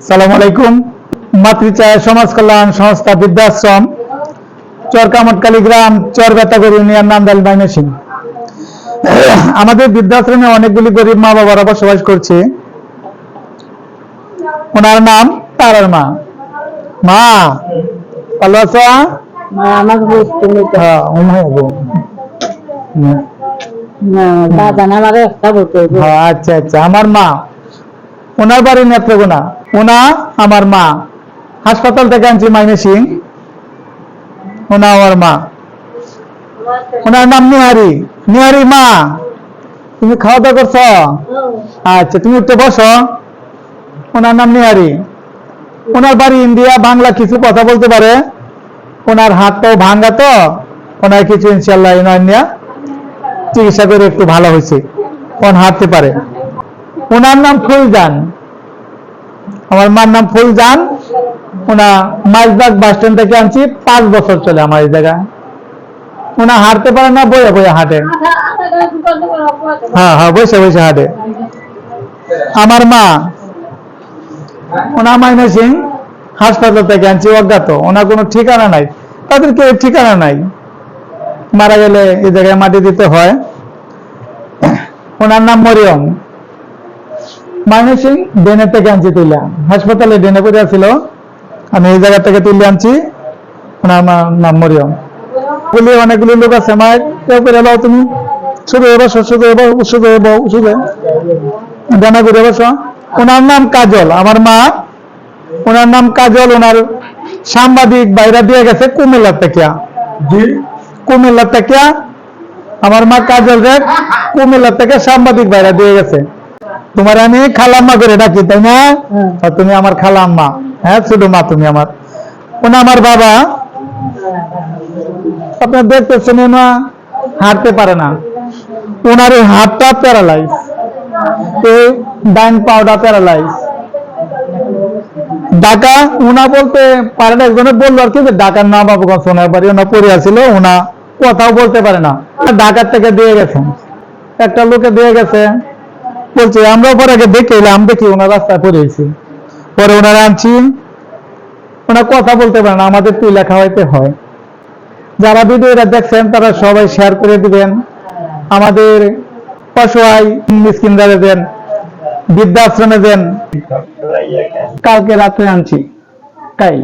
সালামু আলাইকুম। মাতৃচায় সমাজ কল্যাণ সংস্থা বৃদ্ধাশ্রম, চরকামটকালী গ্রাম, চরবেতাগড় ইউনিয়ন, নান্দাইল ময়মনসিংহ। আমাদের বৃদ্ধাশ্রমে অনেকগুলি গরিব মা বাবারা বসবাস করছে। ওনার নাম তারার মা। মা ভালো আছো? আচ্ছা আচ্ছা, আমার মা, ওনার বাড়ি নেত্রকোনা। ওনা আমার মা, হাসপাতাল থেকে আনছি ময়মনসিংহ। ওনা আমার মা, ওনার নাম নিহারি। নিহারি মা, তুমি খাওয়া দাওয়া করছো? আচ্ছা, তুমি উঠতে বসো। ওনার নাম নিহারি। ওনার বাড়ি ইন্ডিয়া, বাংলা কিছু কথা বলতে পারে। ওনার হাতটাও ভাঙ্গা, তো ওনার কিছু ইনশাল্লাহ চিকিৎসা করে একটু ভালো হয়েছে, ওন হাঁটতে পারে। ওনার নাম ফুলজান, আমার মার নাম ফুলজান। ওনা মাইজবাগ বাস স্ট্যান্ড থেকে আনছি, 5 বছর চলে আমার এই জায়গায়। ওনা হাঁটতে পারে না, বয়ে বয়ে হাঁটে। হ্যাঁ হ্যাঁ, বসে বসে হাঁটে আমার মা। ওনা ময়মনসিংহ হাসপাতাল থেকে আনছি, অজ্ঞাত। ওনার কোনো ঠিকানা নাই, তাদেরকে ঠিকানা নাই, মারা গেলে এই জায়গায় মাটি দিতে হয়। ওনার নাম মরিয়ম। ময়মনসিংহ ডেনে থেকে আনছি তুইলা, হাসপাতালে ডেনে পড়ে ছিল, আমি এই জায়গা থেকে তুলে আনছি। ওনার নাম মরিয়ম। অনেকগুলি লোক আছে, মায়ের কেউ করে এলো, তুমি শুধু বসো, শুধু শুধু শুধু ডানা ঘুরে বসো। ওনার নাম কাজল, আমার মা। ওনার নাম কাজল। ওনার সাংবাদিক বাইরা দিয়ে গেছে কুমিল্লা থেকে। কুমিল্লা থেকে আমার মা কাজল রে কুমিল্লা থেকে সাংবাদিক বাইরা দিয়ে গেছে। তোমার আমি খালাম্মা করে ডাকি, তাই না? তুমি আমার খালাম্মা। হ্যাঁ, ছোট মা তুমি আমার। ওনা আমার বাবা। আপনার দেখতেছেন, ওনা হাঁটতে পারে না। ওনার এই হাতটা প্যারালাইজ, এই ডাইন পাউডার প্যারালাইজ। ঢাকা উনা বলতে পারে না, একজনে বললো আর কি যে ঢাকার নাম বাবুগঞ্জ ওনার বাড়ি। ওনা পড়িয়া ছিল, ওনা কথাও বলতে পারে না। ঢাকার থেকে দিয়ে গেছেন, একটা লোকে দিয়ে গেছে, বলছে আমরা পরে আগে দেখে এলাম, দেখি ওনার রাস্তায় পড়িয়েছি। পরে ওনারা আনছি, ওনার কথা বলতে পারে না, আমাদের তুইলা খাওয়াইতে হয়। যারা ভিডিওটা দেখছেন তারা সবাই শেয়ার করে দিবেন, আমাদের অসহায় মিসকিনদের দেন, বৃদ্ধাশ্রমে দেন। কালকে রাত্রে আনছি, তাই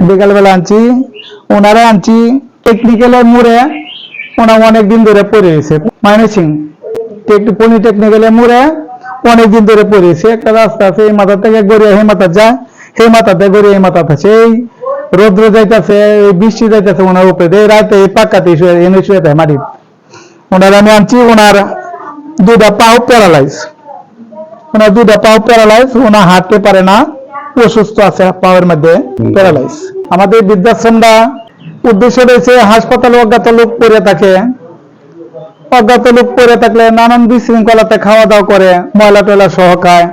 বিকালবেলা আনছি। ওনারা আনছি টেকনিক্যালের মোড়ে। ওনা অনেকদিন ধরে পড়ে রয়েছে ময়মনসিংহ পলিটেকনিক্যালের মোড়ে, অনেকদিন ধরে পড়েছে। একটা রাস্তা আছে, এই মাথা থেকে গড়িয়ে হে মাথা যায়, সেই মাথাতে গড়িয়ে এই মাথাতে, সেই রৌদ্র যাইতেছে, এই বৃষ্টি যাইতেছে ওনার উপরে, এই রাতে এই পাক্কাতে এনে শুয়ে দেয় মাটির। ওনার আমি আনছি, ওনার 2টা পাও প্যারালাইজ। ওনার 2টা পাও প্যারালাইজ, ওনা হাঁটতে পারে না, অসুস্থ আছে পাওয়ার মধ্যে প্যারালাইজ। আমাদের বৃদ্ধাশ্রমটা উদ্দেশ্য রয়েছে, হাসপাতালে অজ্ঞাত লোক পড়ে থাকে। অজ্ঞাত লোক পড়ে থাকলে নানান বিশৃঙ্খলাতে খাওয়া দাওয়া করে, ময়লা টয়লা সহ খায়।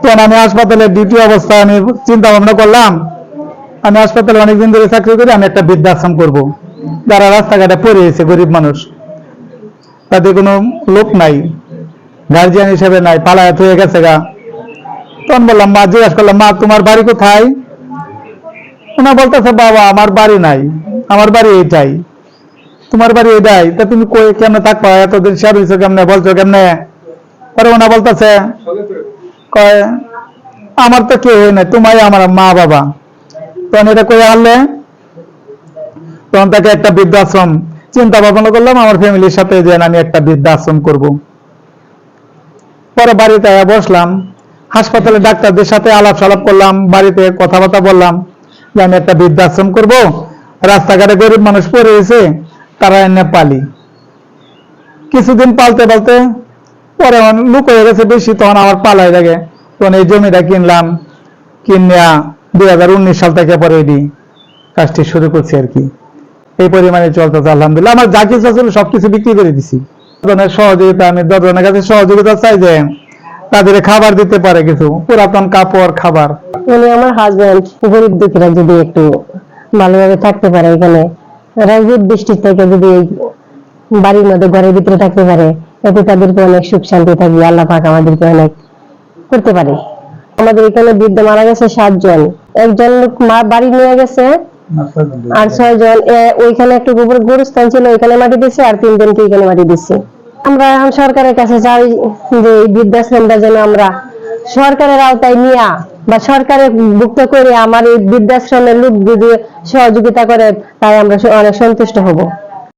তখন আমি হাসপাতালে ডিউটি অবস্থায় আমি চিন্তা ভাবনা করলাম, আমি হাসপাতালে অনেকদিন ধরে চাকরি করি, আমি একটা বৃদ্ধাশ্রম করব। যারা রাস্তাঘাটে পড়ে গেছে, গরিব মানুষ, তাদের কোনো লোক নাই, গার্জিয়ান হিসেবে নাই, পালায়াত হয়ে গেছে গা। তখন বললাম, মা জিজ্ঞাসা করলাম, মা তোমার বাড়ি কোথায়? ওনা বলতেছে, বাবা আমার বাড়ি নাই, আমার বাড়ি এইটাই। তোমার বাড়ি এটাই, তা তুমি কই কেমনে থাকবা, এতদিন শেয়ার হয়েছো কেমনে, বলছো কেমনে? পরে ওনা বলতেছে, কয় আমার তো কেউ হয় না, তোমাই আমার মা বাবা। তখন এটা কই আনলে, তখন তাকে একটা বৃদ্ধাশ্রম চিন্তা ভাবনা করলাম, আমার ফ্যামিলির সাথে যে আমি একটা বৃদ্ধাশ্রম করব। পরে বাড়িতে বসলাম, হাসপাতালে ডাক্তারদের সাথে আলাপ সালাপ করলাম, বাড়িতে কথাবার্তা বললাম যে আমি একটা বৃদ্ধাশ্রম করব, রাস্তাঘাটে গরিব মানুষ পড়ে গেছে, তারা এনে পালি। কিছুদিন পালতে পালতে পরে লোক হয়ে গেছে বেশি, তখন আমার পালাই লাগে। তখন এই জমিটা কিনলাম, কিনিয়া 2019 সাল থেকে পরে এই কাজটি শুরু করছি আর কি। এই পরিমাণে চলতেছে আলহামদুলিল্লাহ। আমার যা কিছু ছিল সবকিছু বিক্রি করে দিছি। সহযোগিতা, আমি 10 জনের কাছে সহযোগিতা চাই যে তাদের খাবার দিতে পারে, কিছু পুরাতন কাপড়, খাবার। আমার হাজবেন্ড গরিব দুঃখীরা যদি একটু ভালোভাবে থাকতে পারে, এখানে রাজীব বৃষ্টির থেকে যদি বাড়ির মধ্যে ঘরের ভিতরে থাকতে পারে, এতে তাদেরকে অনেক সুখ শান্তি থাকবে। আল্লাহ পাক আমাদেরকে অনেক করতে পারে। আমাদের এখানে বৃদ্ধ মারা গেছে 7 জন, একজন লোক বাড়ি নিয়ে গেছে আর 6 জন ওইখানে একটু গোরস্থান ছিল, ওইখানে মাটি দিচ্ছে, আর 3 জনকে এখানে মাটি দিচ্ছে। আমরা এখন সরকারের কাছে চাই যে এই বৃদ্ধাশ্রমটা যেন আমরা সরকারের আওতায় নিয়ে বা সরকারের ভুক্ত করে আমার এই বৃদ্ধাশ্রমের লোক যদি সহযোগিতা করে, তাই আমরা অনেক সন্তুষ্ট হব।